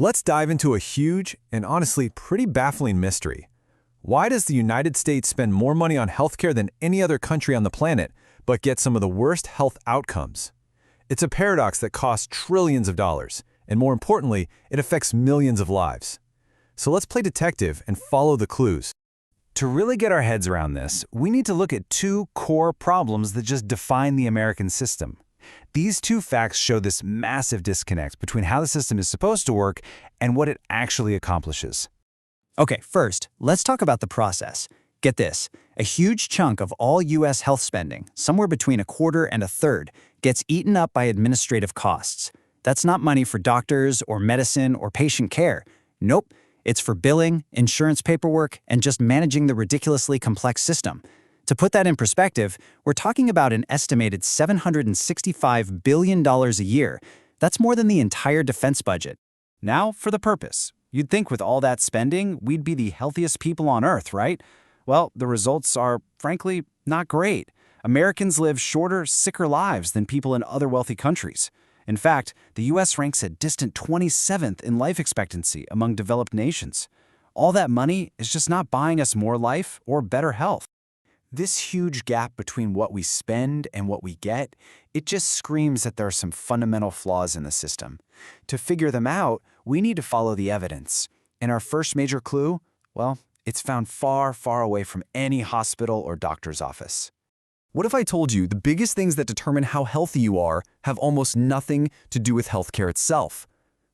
Let's dive into a huge and honestly pretty baffling mystery. Why does the United States spend more money on healthcare than any other country on the planet, but get some of the worst health outcomes? It's a paradox that costs trillions of dollars, and more importantly, it affects millions of lives. So let's play detective and follow the clues. To really get our heads around this, we need to look at two core problems that just define the American system. These two facts show this massive disconnect between how the system is supposed to work and what it actually accomplishes. Okay, first, let's talk about the process. Get this, a huge chunk of all U.S. health spending, somewhere between a quarter and a third, gets eaten up by administrative costs. That's not money for doctors or medicine or patient care. Nope, it's for billing, insurance paperwork, and just managing the ridiculously complex system. To put that in perspective, we're talking about an estimated $765 billion a year. That's more than the entire defense budget. Now, for the purpose. You'd think with all that spending, we'd be the healthiest people on Earth, right? Well, the results are, frankly, not great. Americans live shorter, sicker lives than people in other wealthy countries. In fact, the U.S. ranks a distant 27th in life expectancy among developed nations. All that money is just not buying us more life or better health. This huge gap between what we spend and what we get, it just screams that there are some fundamental flaws in the system. To figure them out, we need to follow the evidence. And our first major clue, well, it's found far, far away from any hospital or doctor's office. What if I told you the biggest things that determine how healthy you are have almost nothing to do with healthcare itself?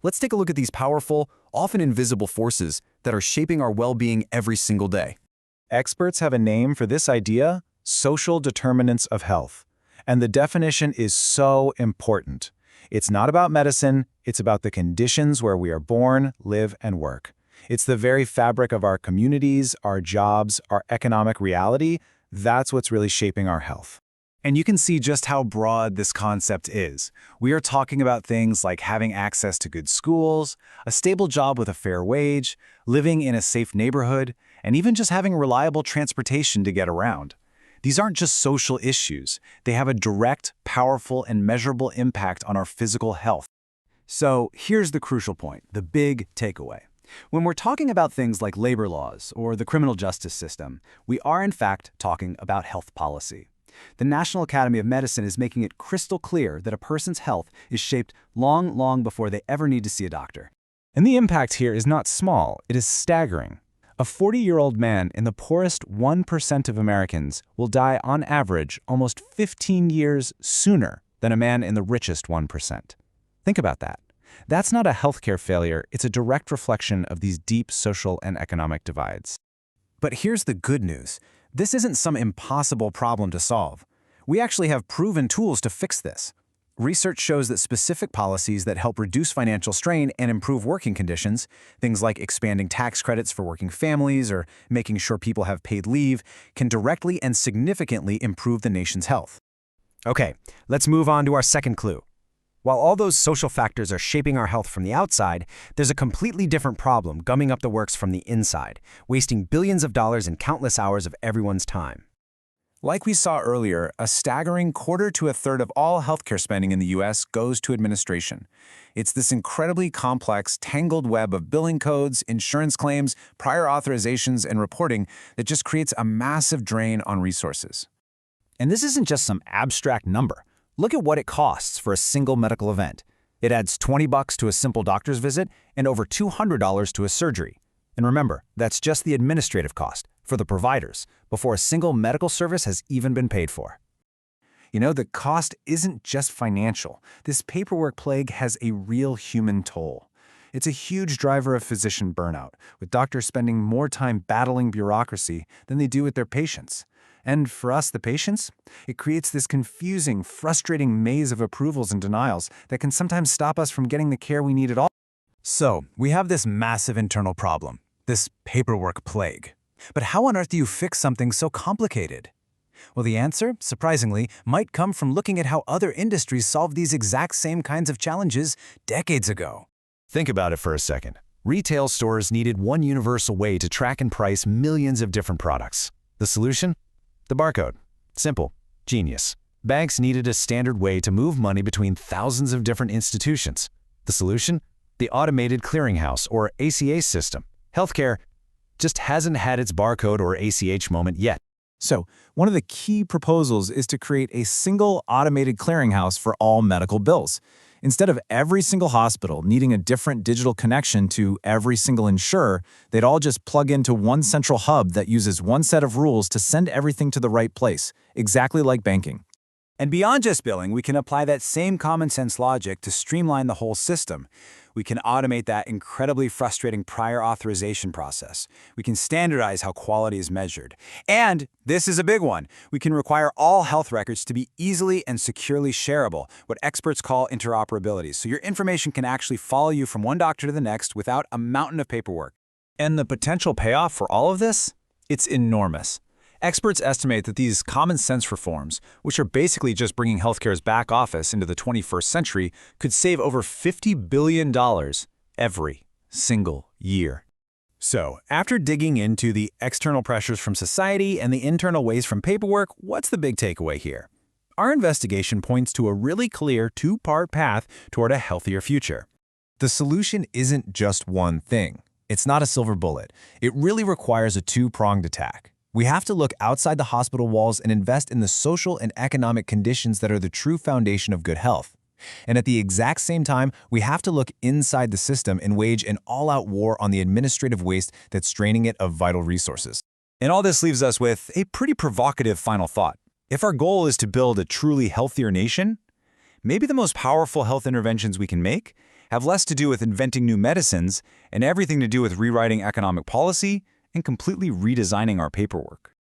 Let's take a look at these powerful, often invisible forces that are shaping our well-being every single day. Experts have a name for this idea: social determinants of health. And the definition is so important. It's not about medicine, it's about the conditions where we are born, live, and work. It's the very fabric of our communities, our jobs, our economic reality. That's what's really shaping our health. And you can see just how broad this concept is. We are talking about things like having access to good schools, a stable job with a fair wage, living in a safe neighborhood, and even just having reliable transportation to get around. These aren't just social issues. They have a direct, powerful, and measurable impact on our physical health. So here's the crucial point, the big takeaway. When we're talking about things like labor laws or the criminal justice system, we are in fact talking about health policy. The National Academy of Medicine is making it crystal clear that a person's health is shaped long, long before they ever need to see a doctor. And the impact here is not small, it is staggering. A 40-year-old man in the poorest 1% of Americans will die on average almost 15 years sooner than a man in the richest 1%. Think about that. That's not a healthcare failure, it's a direct reflection of these deep social and economic divides. But here's the good news. This isn't some impossible problem to solve. We actually have proven tools to fix this. Research shows that specific policies that help reduce financial strain and improve working conditions, things like expanding tax credits for working families or making sure people have paid leave, can directly and significantly improve the nation's health. Okay, let's move on to our second clue. While all those social factors are shaping our health from the outside, there's a completely different problem gumming up the works from the inside, wasting billions of dollars and countless hours of everyone's time. Like we saw earlier, a staggering quarter to a third of all healthcare spending in the U.S. goes to administration. It's this incredibly complex, tangled web of billing codes, insurance claims, prior authorizations, and reporting that just creates a massive drain on resources. And this isn't just some abstract number. Look at what it costs for a single medical event. It adds $20 to a simple doctor's visit and over $200 to a surgery. And remember, that's just the administrative cost for the providers before a single medical service has even been paid for. You know, the cost isn't just financial. This paperwork plague has a real human toll. It's a huge driver of physician burnout, with doctors spending more time battling bureaucracy than they do with their patients. And for us, the patients, it creates this confusing, frustrating maze of approvals and denials that can sometimes stop us from getting the care we need at all. So, we have this massive internal problem, this paperwork plague. But how on earth do you fix something so complicated? Well, the answer, surprisingly, might come from looking at how other industries solved these exact same kinds of challenges decades ago. Think about it for a second. Retail stores needed one universal way to track and price millions of different products. The solution? The barcode. Simple. Genius. Banks needed a standard way to move money between thousands of different institutions. The solution? the automated clearinghouse, or ACA system. Healthcare just hasn't had its barcode or ACH moment yet. So, one of the key proposals is to create a single automated clearinghouse for all medical bills. Instead of every single hospital needing a different digital connection to every single insurer, they'd all just plug into one central hub that uses one set of rules to send everything to the right place, exactly like banking. And beyond just billing, we can apply that same common sense logic to streamline the whole system. We can automate that incredibly frustrating prior authorization process. We can standardize how quality is measured. And this is a big one. We can require all health records to be easily and securely shareable, what experts call interoperability, so your information can actually follow you from one doctor to the next without a mountain of paperwork. And the potential payoff for all of this? It's enormous. Experts estimate that these common sense reforms, which are basically just bringing healthcare's back office into the 21st century, could save over $50 billion every single year. So, after digging into the external pressures from society and the internal waste from paperwork, what's the big takeaway here? Our investigation points to a really clear two-part path toward a healthier future. The solution isn't just one thing. It's not a silver bullet. It really requires a two-pronged attack. We have to look outside the hospital walls and invest in the social and economic conditions that are the true foundation of good health. And at the exact same time, we have to look inside the system and wage an all-out war on the administrative waste that's draining it of vital resources. And all this leaves us with a pretty provocative final thought. If our goal is to build a truly healthier nation, maybe the most powerful health interventions we can make have less to do with inventing new medicines and everything to do with rewriting economic policy and completely redesigning our paperwork.